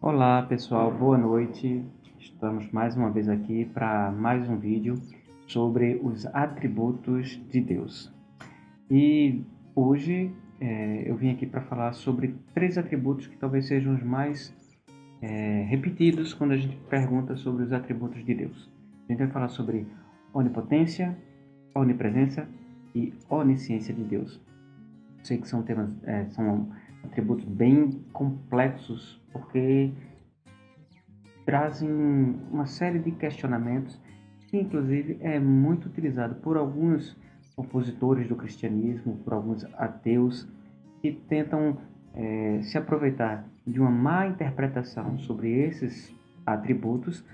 Olá pessoal, boa noite. Estamos mais uma vez aqui para mais um vídeo sobre os atributos de Deus. E hoje eu vim aqui para falar sobre três atributos que talvez sejam os mais repetidos quando a gente pergunta sobre os atributos de Deus. A gente vai falar sobre onipotência, onipresença e onisciência de Deus. Sei que são temas, são atributos bem complexos, porque trazem uma série de questionamentos que, inclusive, é muito utilizado por alguns opositores do cristianismo, por alguns ateus, que tentam se aproveitar de uma má interpretação sobre esses atributos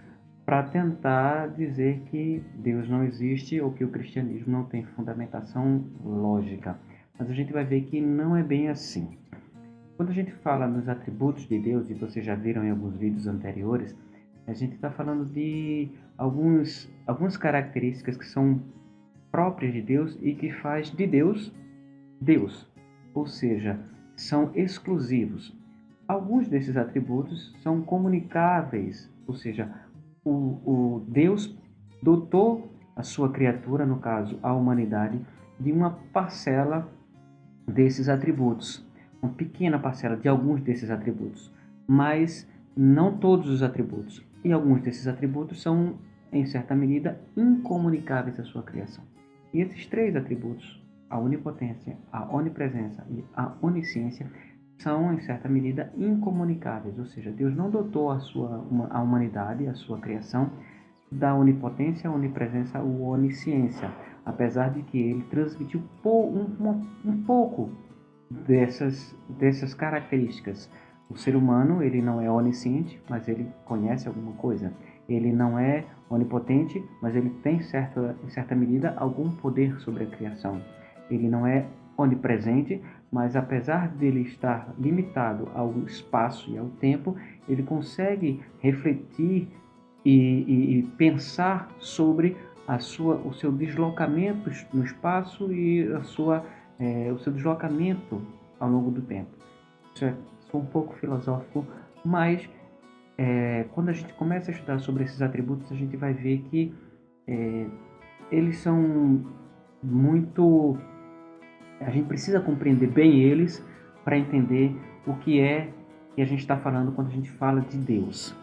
para tentar dizer que Deus não existe ou que o cristianismo não tem fundamentação lógica. Mas a gente vai ver que não é bem assim. Quando a gente fala nos atributos de Deus, e vocês já viram em alguns vídeos anteriores, a gente está falando de algumas características que são próprias de Deus e que faz de Deus, Deus. Ou seja, são exclusivos. Alguns desses atributos são comunicáveis, ou seja, o Deus dotou a sua criatura, no caso a humanidade, de uma parcela desses atributos, uma pequena parcela de alguns desses atributos, mas não todos os atributos. E alguns desses atributos são, em certa medida, incomunicáveis à sua criação. E esses três atributos, a onipotência, a onipresença e a onisciência, são, em certa medida, incomunicáveis. Ou seja, Deus não dotou a humanidade, a sua criação, da onipotência, a onipresença ou onisciência, apesar de que ele transmitiu um pouco dessas características. O ser humano, ele não é onisciente, mas ele conhece alguma coisa. Ele não é onipotente, mas ele tem, em certa medida, algum poder sobre a criação. Ele não é onipresente, mas apesar dele estar limitado ao espaço e ao tempo, ele consegue refletir e pensar sobre o seu deslocamento no espaço e o seu deslocamento ao longo do tempo. Isso é um pouco filosófico, mas quando a gente começa a estudar sobre esses atributos, a gente vai ver que eles são muito... A gente precisa compreender bem eles para entender o que é que a gente está falando quando a gente fala de Deus.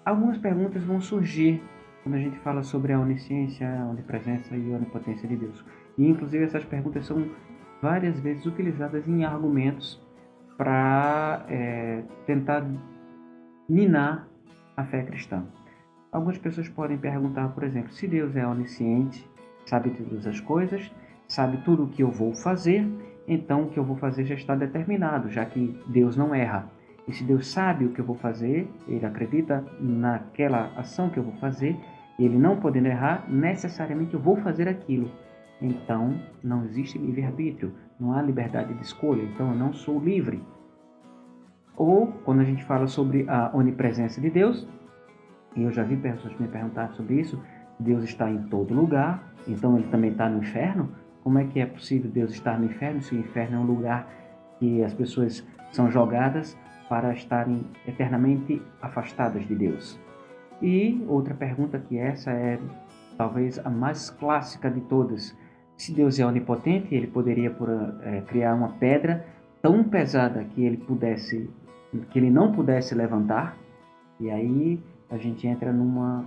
Algumas perguntas vão surgir quando a gente fala sobre a onisciência, a onipresença e a onipotência de Deus. E, inclusive, essas perguntas são várias vezes utilizadas em argumentos para tentar minar a fé cristã. Algumas pessoas podem perguntar, por exemplo, se Deus é onisciente, sabe todas as coisas, sabe tudo o que eu vou fazer, então o que eu vou fazer já está determinado, já que Deus não erra. E se Deus sabe o que eu vou fazer, Ele acredita naquela ação que eu vou fazer, e Ele não podendo errar, necessariamente eu vou fazer aquilo. Então, não existe livre-arbítrio, não há liberdade de escolha, então eu não sou livre. Ou, quando a gente fala sobre a onipresença de Deus, e eu já vi pessoas me perguntar sobre isso, Deus está em todo lugar, então Ele também está no inferno? Como é que é possível Deus estar no inferno, se o inferno é um lugar que as pessoas são jogadas para estarem eternamente afastadas de Deus? E outra pergunta, que essa é talvez a mais clássica de todas: se Deus é onipotente, Ele poderia criar uma pedra tão pesada que Ele não pudesse levantar? E aí a gente entra numa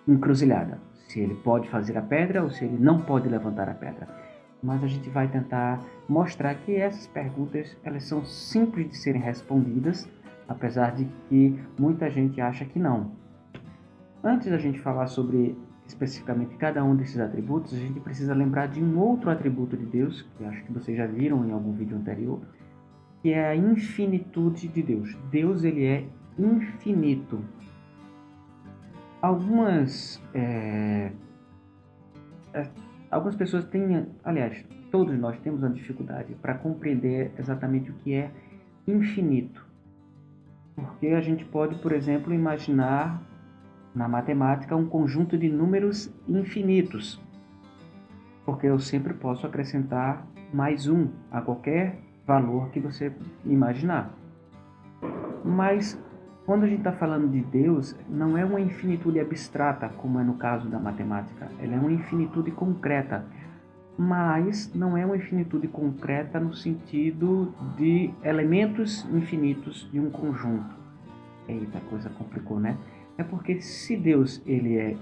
encruzilhada, se Ele pode fazer a pedra ou se Ele não pode levantar a pedra. Mas a gente vai tentar mostrar que essas perguntas, elas são simples de serem respondidas, apesar de que muita gente acha que não. Antes da gente falar sobre especificamente cada um desses atributos, a gente precisa lembrar de um outro atributo de Deus, que acho que vocês já viram em algum vídeo anterior, que é a infinitude de Deus. Deus, ele é infinito. Algumas pessoas têm, aliás, todos nós temos uma dificuldade para compreender exatamente o que é infinito. Porque a gente pode, por exemplo, imaginar na matemática um conjunto de números infinitos. Porque eu sempre posso acrescentar mais um a qualquer valor que você imaginar. Mas quando a gente está falando de Deus, não é uma infinitude abstrata, como é no caso da matemática. Ela é uma infinitude concreta, mas não é uma infinitude concreta no sentido de elementos infinitos de um conjunto. Eita, a coisa complicou, né? É porque se Deus ele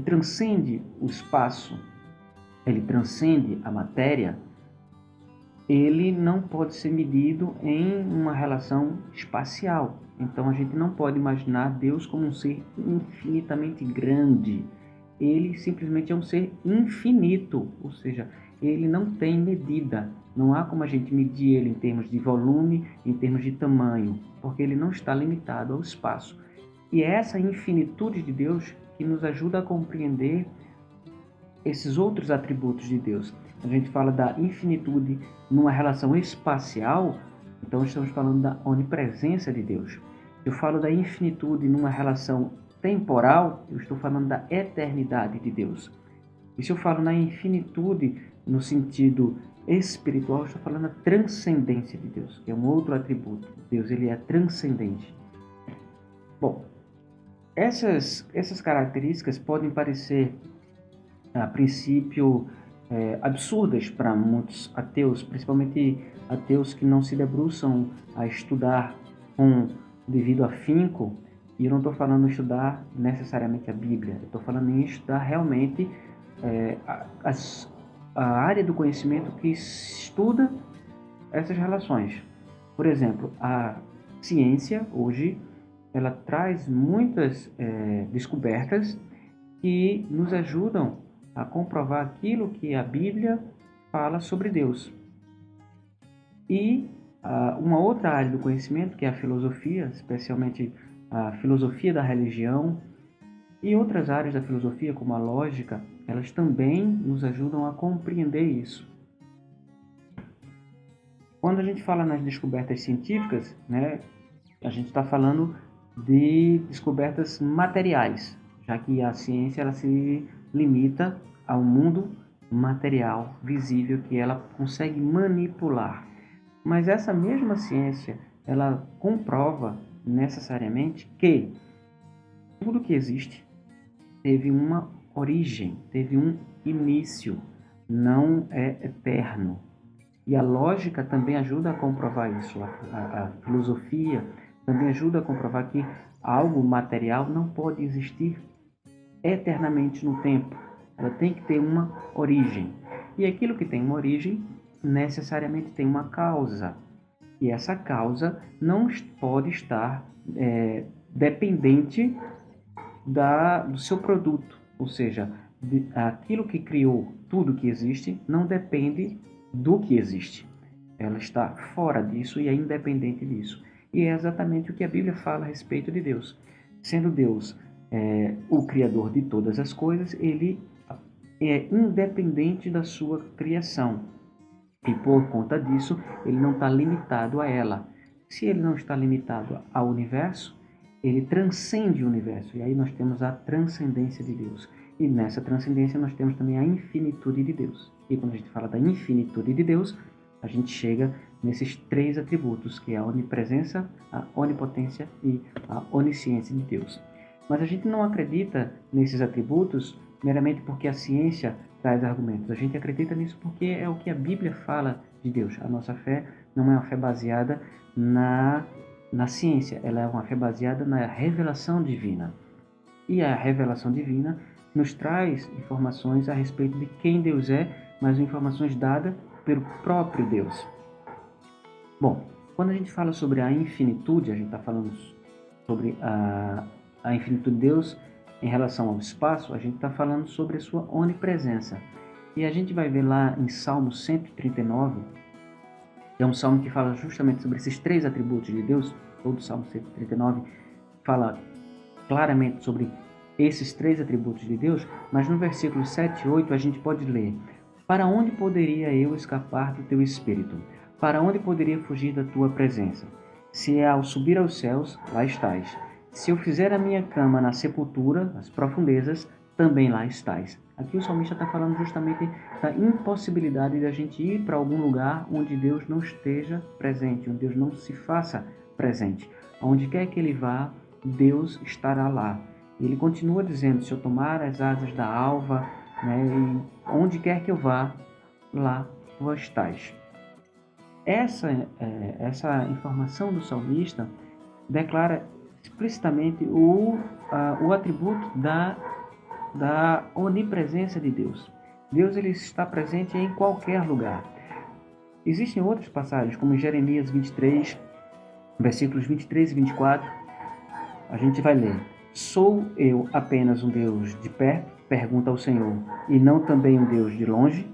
transcende o espaço, ele transcende a matéria, ele não pode ser medido em uma relação espacial. Então a gente não pode imaginar Deus como um ser infinitamente grande. Ele simplesmente é um ser infinito, ou seja, ele não tem medida. Não há como a gente medir ele em termos de volume, em termos de tamanho, porque ele não está limitado ao espaço. E é essa infinitude de Deus que nos ajuda a compreender esses outros atributos de Deus. A gente fala da infinitude numa relação espacial, então estamos falando da onipresença de Deus. Eu falo da infinitude numa relação temporal, eu estou falando da eternidade de Deus. E se eu falo na infinitude no sentido espiritual, eu estou falando da transcendência de Deus, que é um outro atributo. Deus, ele é transcendente. Bom, essas características podem parecer a princípio absurdas para muitos ateus, principalmente ateus que não se debruçam a estudar com devido afinco. E eu não estou falando em estudar necessariamente a Bíblia, eu estou falando em estudar realmente a área do conhecimento que estuda essas relações. Por exemplo, a ciência hoje ela traz muitas descobertas que nos ajudam a comprovar aquilo que a Bíblia fala sobre Deus. E uma outra área do conhecimento, que é a filosofia, especialmente a filosofia da religião e outras áreas da filosofia, como a lógica, elas também nos ajudam a compreender isso. Quando a gente fala nas descobertas científicas, né, a gente está falando de descobertas materiais, já que a ciência ela se limita ao mundo material, visível, que ela consegue manipular. Mas essa mesma ciência, ela comprova necessariamente que tudo que existe teve uma origem, teve um início, não é eterno. E a lógica também ajuda a comprovar isso, a filosofia também ajuda a comprovar que algo material não pode existir eternamente no tempo. Ela tem que ter uma origem. E aquilo que tem uma origem necessariamente tem uma causa. E essa causa não pode estar dependente do seu produto. Ou seja, aquilo que criou tudo que existe não depende do que existe. Ela está fora disso e é independente disso. E é exatamente o que a Bíblia fala a respeito de Deus. Sendo Deus o Criador de todas as coisas, ele é independente da sua criação. E por conta disso, ele não está limitado a ela. Se ele não está limitado ao universo, ele transcende o universo. E aí nós temos a transcendência de Deus. E nessa transcendência nós temos também a infinitude de Deus. E quando a gente fala da infinitude de Deus, a gente chega nesses três atributos, que é a onipresença, a onipotência e a onisciência de Deus. Mas a gente não acredita nesses atributos meramente porque a ciência traz argumentos. A gente acredita nisso porque é o que a Bíblia fala de Deus. A nossa fé não é uma fé baseada na ciência, ela é uma fé baseada na revelação divina. E a revelação divina nos traz informações a respeito de quem Deus é, mas informações dadas pelo próprio Deus. Bom, quando a gente fala sobre a infinitude, a gente está falando sobre a infinitude de Deus em relação ao espaço, a gente está falando sobre a sua onipresença. E a gente vai ver lá em Salmo 139, que é um salmo que fala justamente sobre esses três atributos de Deus. Todo o Salmo 139 fala claramente sobre esses três atributos de Deus, mas no versículo 7 e 8 a gente pode ler: para onde poderia eu escapar do teu espírito? Para onde poderia fugir da tua presença? Se é ao subir aos céus, lá estás. Se eu fizer a minha cama na sepultura, nas profundezas, também lá estás. Aqui o salmista está falando justamente da impossibilidade de a gente ir para algum lugar onde Deus não esteja presente, onde Deus não se faça presente. Onde quer que ele vá, Deus estará lá. Ele continua dizendo, se eu tomar as asas da alva, né, e onde quer que eu vá, lá tu estás. Essa informação do salmista declara explicitamente o atributo da onipresença de Deus. Deus ele está presente em qualquer lugar. Existem outras passagens, como em Jeremias 23, versículos 23 e 24, a gente vai ler: Sou eu apenas um Deus de perto? Pergunta ao Senhor, e não também um Deus de longe?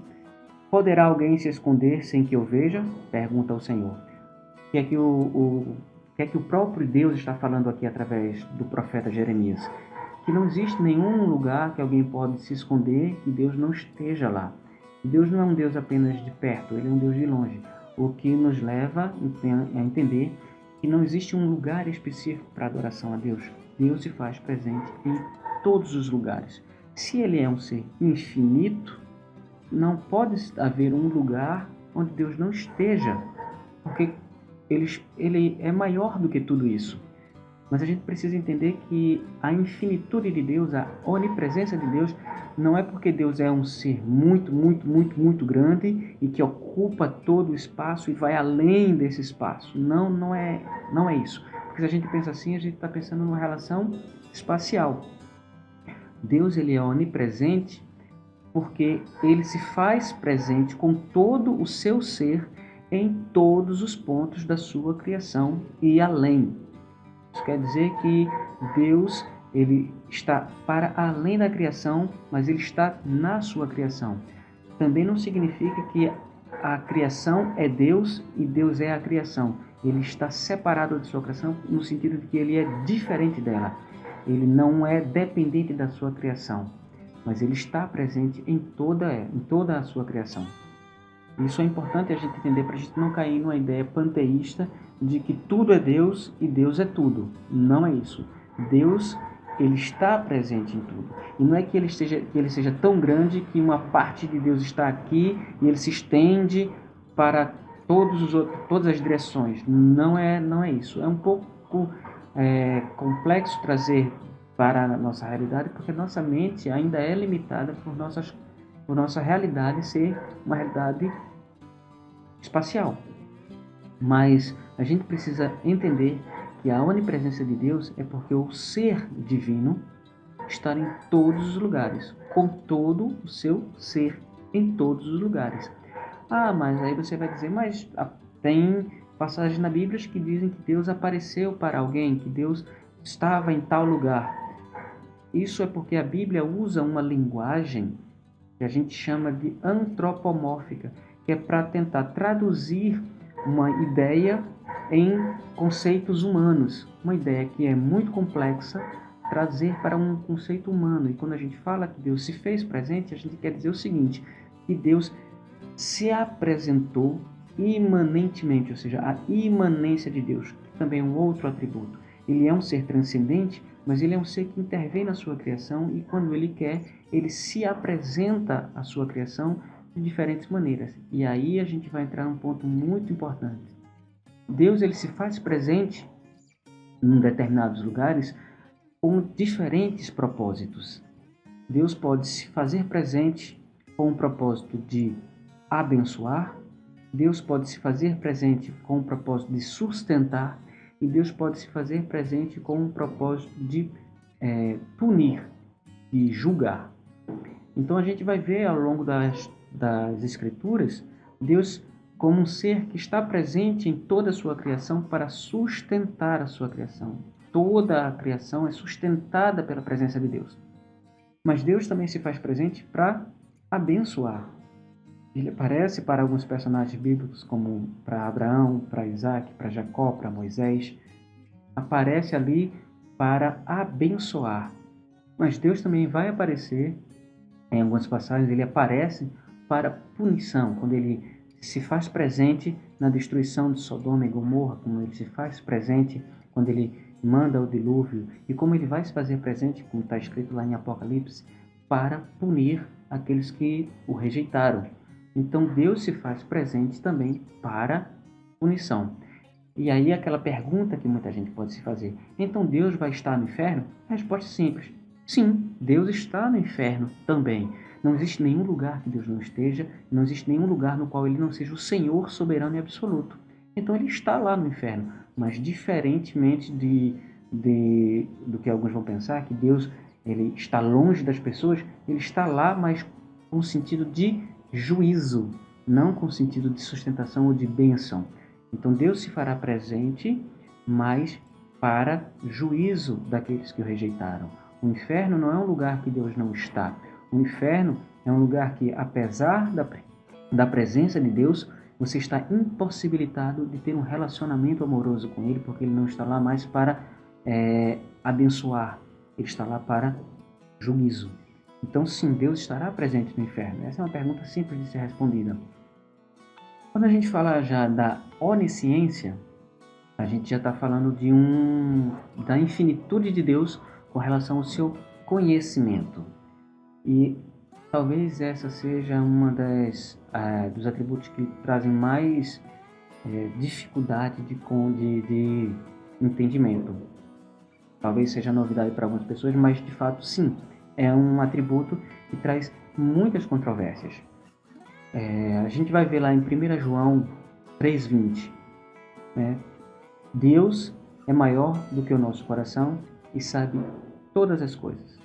Poderá alguém se esconder sem que eu veja? Pergunta ao Senhor. O que é que o próprio Deus está falando aqui através do profeta Jeremias? Que não existe nenhum lugar que alguém pode se esconder que Deus não esteja lá. Deus não é um Deus apenas de perto, ele é um Deus de longe. O que nos leva a entender que não existe um lugar específico para adoração a Deus. Deus se faz presente em todos os lugares. Se ele é um ser infinito, não pode haver um lugar onde Deus não esteja, porque ele é maior do que tudo isso. Mas a gente precisa entender que a infinitude de Deus, a onipresença de Deus, não é porque Deus é um ser muito grande e que ocupa todo o espaço e vai além desse espaço. Não é isso. Porque se a gente pensa assim, a gente está pensando numa relação espacial. Deus ele é onipresente porque ele se faz presente com todo o seu ser em todos os pontos da sua criação e além. Isso quer dizer que Deus ele está para além da criação, mas ele está na sua criação. Também não significa que a criação é Deus e Deus é a criação. Ele está separado de sua criação no sentido de que ele é diferente dela. Ele não é dependente da sua criação, mas ele está presente em toda a sua criação. Isso é importante a gente entender para a gente não cair numa ideia panteísta de que tudo é Deus e Deus é tudo. Não é isso. Deus ele está presente em tudo. E não é que ele seja tão grande que uma parte de Deus está aqui e ele se estende para todas as direções. Não é isso. É um pouco complexo trazer para a nossa realidade, porque nossa mente ainda é limitada por nossa realidade ser uma realidade espacial. Mas a gente precisa entender que a onipresença de Deus é porque o ser divino está em todos os lugares, com todo o seu ser em todos os lugares. Mas aí você vai dizer, mas tem passagens na Bíblia que dizem que Deus apareceu para alguém, que Deus estava em tal lugar. Isso é porque a Bíblia usa uma linguagem que a gente chama de antropomórfica, que é para tentar traduzir uma ideia em conceitos humanos. Uma ideia que é muito complexa, trazer para um conceito humano. E quando a gente fala que Deus se fez presente, a gente quer dizer o seguinte, que Deus se apresentou imanentemente, ou seja, a imanência de Deus, que também é um outro atributo. Ele é um ser transcendente, mas ele é um ser que intervém na sua criação e quando ele quer, ele se apresenta à sua criação de diferentes maneiras. E aí a gente vai entrar num ponto muito importante. Deus ele se faz presente em determinados lugares com diferentes propósitos. Deus pode se fazer presente com o propósito de abençoar, Deus pode se fazer presente com o propósito de sustentar e Deus pode se fazer presente com o propósito de punir, de julgar. Então a gente vai ver ao longo das Escrituras, Deus como um ser que está presente em toda a sua criação para sustentar a sua criação. Toda a criação é sustentada pela presença de Deus. Mas Deus também se faz presente para abençoar. Ele aparece para alguns personagens bíblicos, como para Abraão, para Isaac, para Jacó, para Moisés. Aparece ali para abençoar. Mas Deus também vai aparecer, em algumas passagens, ele aparece para punição, quando ele se faz presente na destruição de Sodoma e Gomorra, como ele se faz presente quando ele manda o dilúvio, e como ele vai se fazer presente, como está escrito lá em Apocalipse, para punir aqueles que o rejeitaram. Então Deus se faz presente também para punição. E aí aquela pergunta que muita gente pode se fazer: então Deus vai estar no inferno? A resposta é simples: sim, Deus está no inferno também. Não existe nenhum lugar que Deus não esteja, não existe nenhum lugar no qual Ele não seja o Senhor soberano e absoluto. Então Ele está lá no inferno, mas diferentemente do que alguns vão pensar, que Deus ele está longe das pessoas, Ele está lá, mas com sentido de juízo, não com sentido de sustentação ou de bênção. Então Deus se fará presente, mas para juízo daqueles que o rejeitaram. O inferno não é um lugar que Deus não está. O inferno é um lugar que, apesar da presença de Deus, você está impossibilitado de ter um relacionamento amoroso com Ele, porque Ele não está lá mais para abençoar. Ele está lá para juízo. Então, sim, Deus estará presente no inferno. Essa é uma pergunta simples de ser respondida. Quando a gente fala já da onisciência, a gente já está falando da infinitude de Deus com relação ao seu conhecimento. E talvez essa seja uma dos atributos que trazem mais dificuldade de entendimento. Talvez seja novidade para algumas pessoas, mas de fato sim, é um atributo que traz muitas controvérsias. A gente vai ver lá em 1 João 3,20, né? Deus é maior do que o nosso coração e sabe todas as coisas.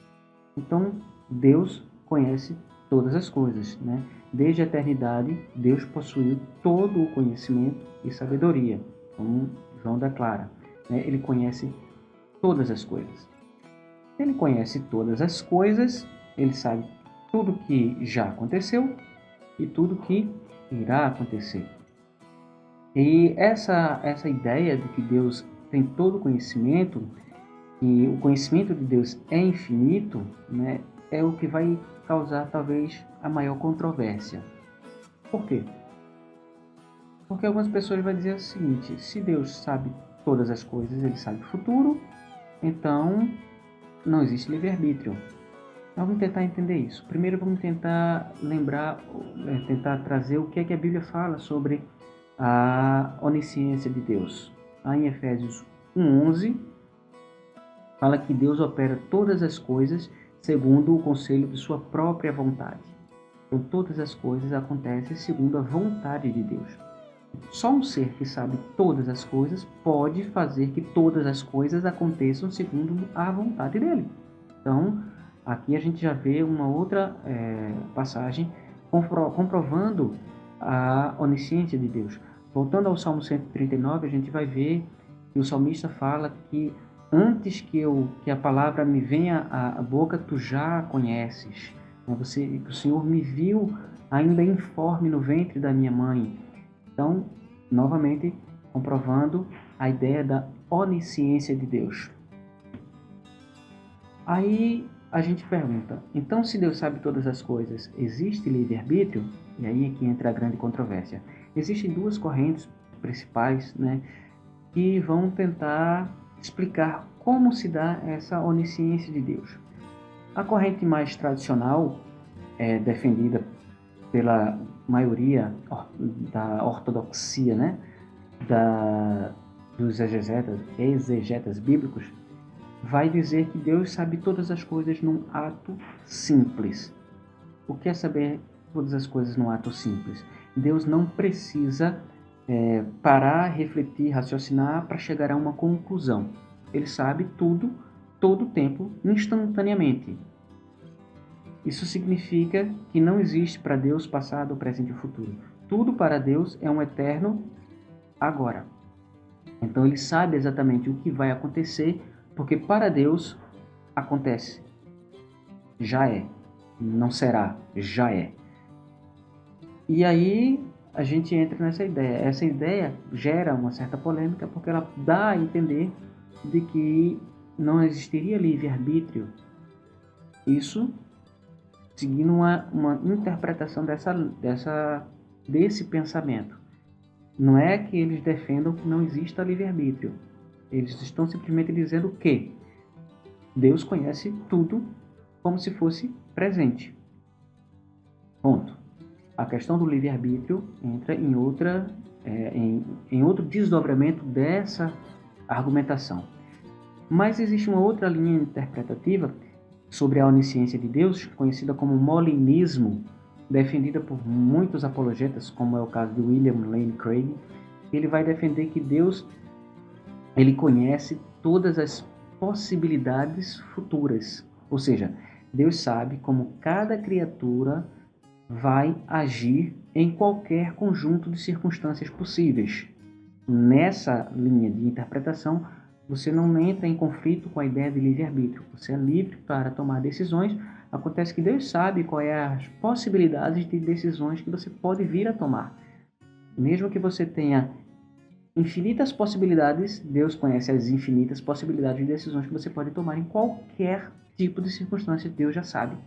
Então, Deus conhece todas as coisas, né? Desde a eternidade, Deus possuiu todo o conhecimento e sabedoria, como João declara, né? Ele conhece todas as coisas. Ele conhece todas as coisas, ele sabe tudo que já aconteceu e tudo que irá acontecer. E essa ideia de que Deus tem todo o conhecimento, e o conhecimento de Deus é infinito, né, é o que vai causar talvez a maior controvérsia. Por quê? Porque algumas pessoas vão dizer o seguinte: se Deus sabe todas as coisas, ele sabe o futuro, então não existe livre-arbítrio. Vamos tentar entender isso. Primeiro vamos tentar tentar trazer o que é que a Bíblia fala sobre a onisciência de Deus. Lá em Efésios 1:11, fala que Deus opera todas as coisas segundo o conselho de sua própria vontade. Então todas as coisas acontecem segundo a vontade de Deus. Só um ser que sabe todas as coisas pode fazer que todas as coisas aconteçam segundo a vontade dele. Então, aqui a gente já vê uma outra passagem comprovando a onisciência de Deus. Voltando ao Salmo 139, a gente vai ver que o salmista fala que antes que a palavra me venha à boca, tu já a conheces. O Senhor me viu ainda informe no ventre da minha mãe. Então, novamente, comprovando a ideia da onisciência de Deus. Aí a gente pergunta: então, se Deus sabe todas as coisas, existe livre-arbítrio? E aí é que entra a grande controvérsia. Existem duas correntes principais, né, que vão tentar explicar como se dá essa onisciência de Deus. A corrente mais tradicional, defendida pela maioria da ortodoxia, né, dos exegetas bíblicos, vai dizer que Deus sabe todas as coisas num ato simples. O que é saber todas as coisas num ato simples? Deus não precisa parar, refletir, raciocinar para chegar a uma conclusão. Ele sabe tudo, todo o tempo, instantaneamente. Isso significa que não existe para Deus passado, presente e futuro. Tudo para Deus é um eterno agora. Então ele sabe exatamente o que vai acontecer, porque para Deus acontece. Já é. Não será. Já é. E aí a gente entra nessa ideia. Essa ideia gera uma certa polêmica, porque ela dá a entender de que não existiria livre-arbítrio. Isso seguindo uma interpretação desse pensamento. Não é que eles defendam que não exista livre-arbítrio. Eles estão simplesmente dizendo que Deus conhece tudo como se fosse presente. Ponto. A questão do livre-arbítrio entra em outro desdobramento dessa argumentação. Mas existe uma outra linha interpretativa sobre a onisciência de Deus, conhecida como molinismo, defendida por muitos apologetas, como é o caso de William Lane Craig. Ele vai defender que Deus ele conhece todas as possibilidades futuras, ou seja, Deus sabe como cada criatura vai agir em qualquer conjunto de circunstâncias possíveis. Nessa linha de interpretação, você não entra em conflito com a ideia de livre-arbítrio. Você é livre para tomar decisões. Acontece que Deus sabe quais as possibilidades de decisões que você pode vir a tomar. Mesmo que você tenha infinitas possibilidades, Deus conhece as infinitas possibilidades de decisões que você pode tomar em qualquer tipo de circunstância. Deus já sabe.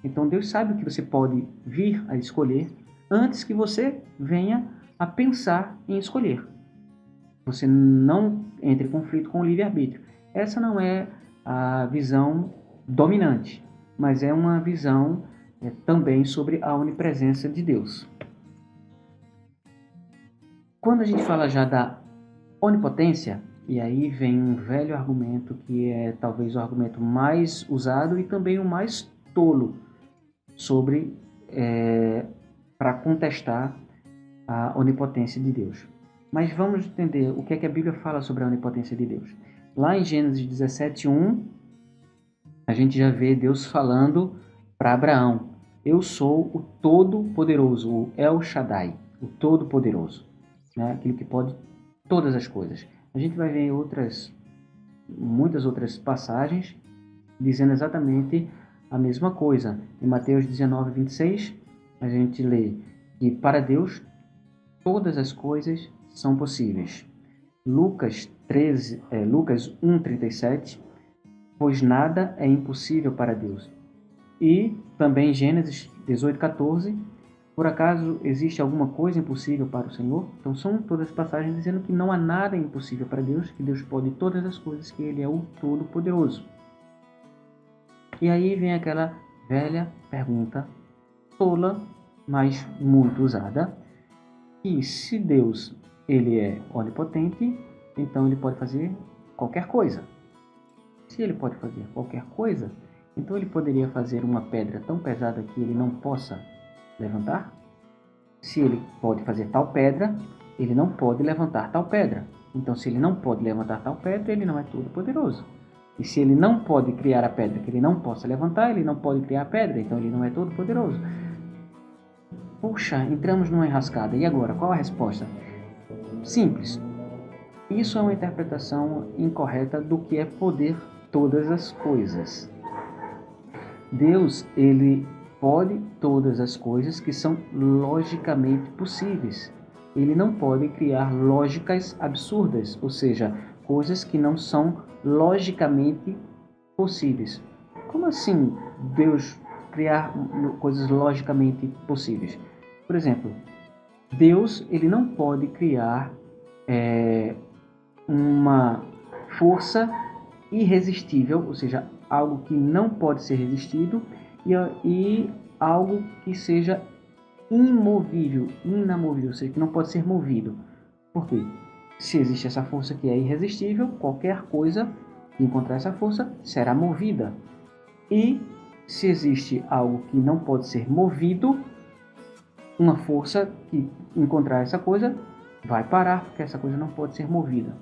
Então Deus sabe o que você pode vir a escolher antes que você venha a pensar em escolher. Você não entra em conflito com o livre-arbítrio. Essa não é a visão dominante, mas é uma visão também sobre a onipresença de Deus. Quando a gente fala já da onipotência, e aí vem um velho argumento que é talvez o argumento mais usado e também o mais tolo sobre para contestar a onipotência de Deus. Mas vamos entender o que é que a Bíblia fala sobre a onipotência de Deus. Lá em Gênesis 17:1, a gente já vê Deus falando para Abraão: eu sou o Todo-Poderoso, o El Shaddai, o Todo-Poderoso, né? Aquele que pode todas as coisas. A gente vai ver muitas outras passagens dizendo exatamente a mesma coisa. Em Mateus 19:26, a gente lê que para Deus todas as coisas são possíveis. Lucas 1:37, pois nada é impossível para Deus. E também Gênesis 18:14, por acaso existe alguma coisa impossível para o Senhor? Então são todas as passagens dizendo que não há nada impossível para Deus, que Deus pode todas as coisas, que Ele é o Todo-Poderoso. E aí vem aquela velha pergunta tola, mas muito usada, que se Deus ele é onipotente, então ele pode fazer qualquer coisa. Se ele pode fazer qualquer coisa, então ele poderia fazer uma pedra tão pesada que ele não possa levantar? Se ele pode fazer tal pedra, ele não pode levantar tal pedra. Então, se ele não pode levantar tal pedra, ele não é todo-poderoso. E se ele não pode criar a pedra que ele não possa levantar, ele não pode criar a pedra, então ele não é todo-poderoso. Puxa, entramos numa enrascada. E agora, qual a resposta? Simples. Isso é uma interpretação incorreta do que é poder todas as coisas. Deus, ele pode todas as coisas que são logicamente possíveis. Ele não pode criar lógicas absurdas, ou seja, coisas que não são logicamente possíveis. Como assim Deus criar coisas logicamente possíveis? Por exemplo, Deus ele não pode criar uma força irresistível, ou seja, algo que não pode ser resistido, e algo que seja imovível, inamovível, ou seja, que não pode ser movido. Por quê? Se existe essa força que é irresistível, qualquer coisa que encontrar essa força será movida. E se existe algo que não pode ser movido, uma força que encontrar essa coisa vai parar, porque essa coisa não pode ser movida.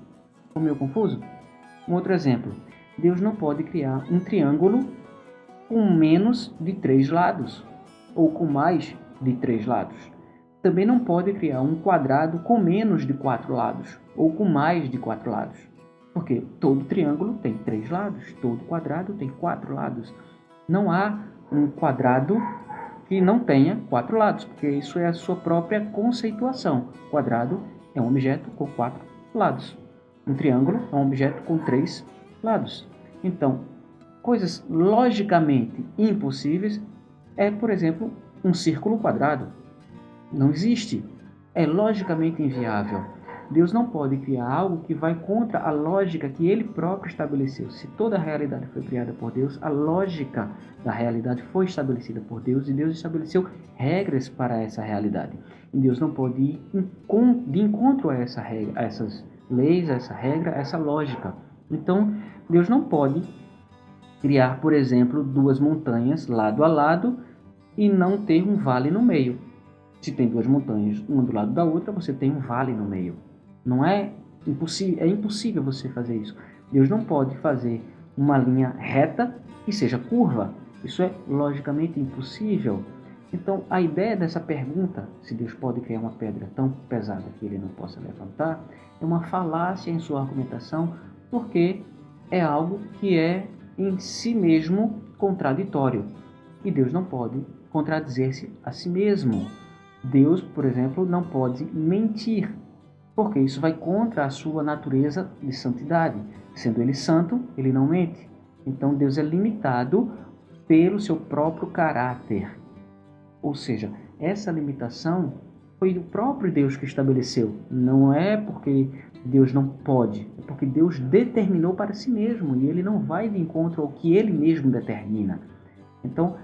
Ficou meio confuso? Um outro exemplo. Deus não pode criar um triângulo com menos de 3 lados, ou com mais de 3 lados. Também não pode criar um quadrado com menos de 4 lados, ou com mais de 4 lados. Porque todo triângulo tem 3 lados, todo quadrado tem 4 lados. Não há um quadrado que não tenha 4 lados, porque isso é a sua própria conceituação. Quadrado é um objeto com 4 lados. Um triângulo é um objeto com 3 lados. Então, coisas logicamente impossíveis é, por exemplo, um círculo quadrado. Não existe. É logicamente inviável. Deus não pode criar algo que vai contra a lógica que Ele próprio estabeleceu. Se toda a realidade foi criada por Deus, a lógica da realidade foi estabelecida por Deus e Deus estabeleceu regras para essa realidade. E Deus não pode ir de encontro a essa regra, a essas leis, a essa regra, a essa lógica. Então, Deus não pode criar, por exemplo, duas montanhas lado a lado e não ter um vale no meio. Se tem duas montanhas, uma do lado da outra, você tem um vale no meio. Não é impossível, é impossível você fazer isso. Deus não pode fazer uma linha reta que seja curva. Isso é logicamente impossível. Então, a ideia dessa pergunta, se Deus pode criar uma pedra tão pesada que ele não possa levantar, é uma falácia em sua argumentação, porque é algo que é em si mesmo contraditório. E Deus não pode contradizer-se a si mesmo. Deus, por exemplo, não pode mentir, porque isso vai contra a sua natureza de santidade. Sendo ele santo, ele não mente. Então Deus é limitado pelo seu próprio caráter. Ou seja, essa limitação foi o próprio Deus que estabeleceu. Não é porque Deus não pode, é porque Deus determinou para si mesmo e ele não vai de encontro ao que ele mesmo determina. Então,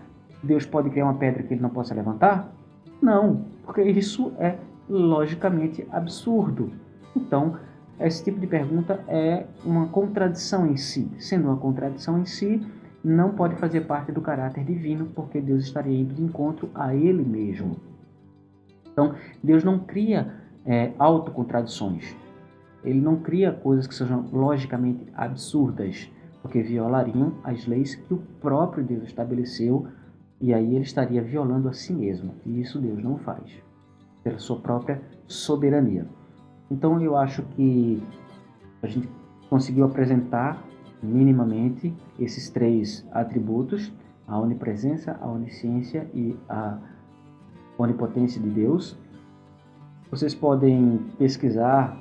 Deus pode criar uma pedra que ele não possa levantar? Não, porque isso é logicamente absurdo. Então, esse tipo de pergunta é uma contradição em si. Sendo uma contradição em si, não pode fazer parte do caráter divino, porque Deus estaria indo de encontro a ele mesmo. Então, Deus não cria autocontradições. Ele não cria coisas que sejam logicamente absurdas, porque violariam as leis que o próprio Deus estabeleceu, e aí ele estaria violando a si mesmo. E isso Deus não faz, pela sua própria soberania. Então eu acho que a gente conseguiu apresentar minimamente esses três atributos: a onipresença, a onisciência e a onipotência de Deus. Vocês podem pesquisar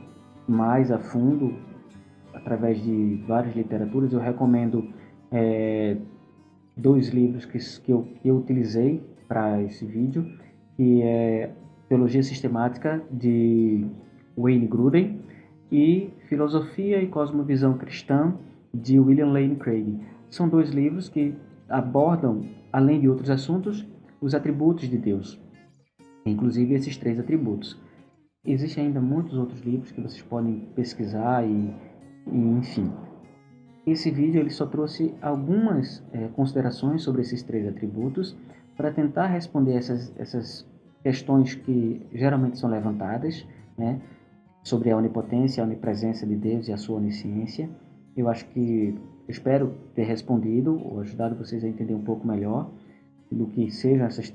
mais a fundo através de várias literaturas. Eu recomendo dois livros que eu utilizei para esse vídeo, que é Teologia Sistemática, de Wayne Grudem, e Filosofia e Cosmovisão Cristã, de William Lane Craig. São dois livros que abordam, além de outros assuntos, os atributos de Deus, inclusive esses três atributos. Existem ainda muitos outros livros que vocês podem pesquisar e enfim. Esse vídeo ele só trouxe algumas considerações sobre esses três atributos para tentar responder essas questões que geralmente são levantadas, né, sobre a onipotência, a onipresença de Deus e a sua onisciência. Eu espero ter respondido ou ajudado vocês a entender um pouco melhor do que sejam esses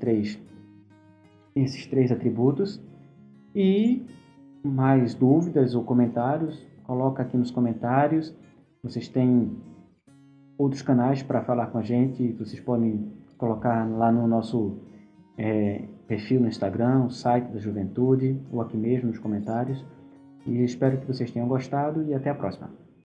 três atributos. E mais dúvidas ou comentários, coloca aqui nos comentários. Vocês têm outros canais para falar com a gente, vocês podem colocar lá no nosso perfil no Instagram, o site da Juventude, ou aqui mesmo nos comentários. E espero que vocês tenham gostado e até a próxima.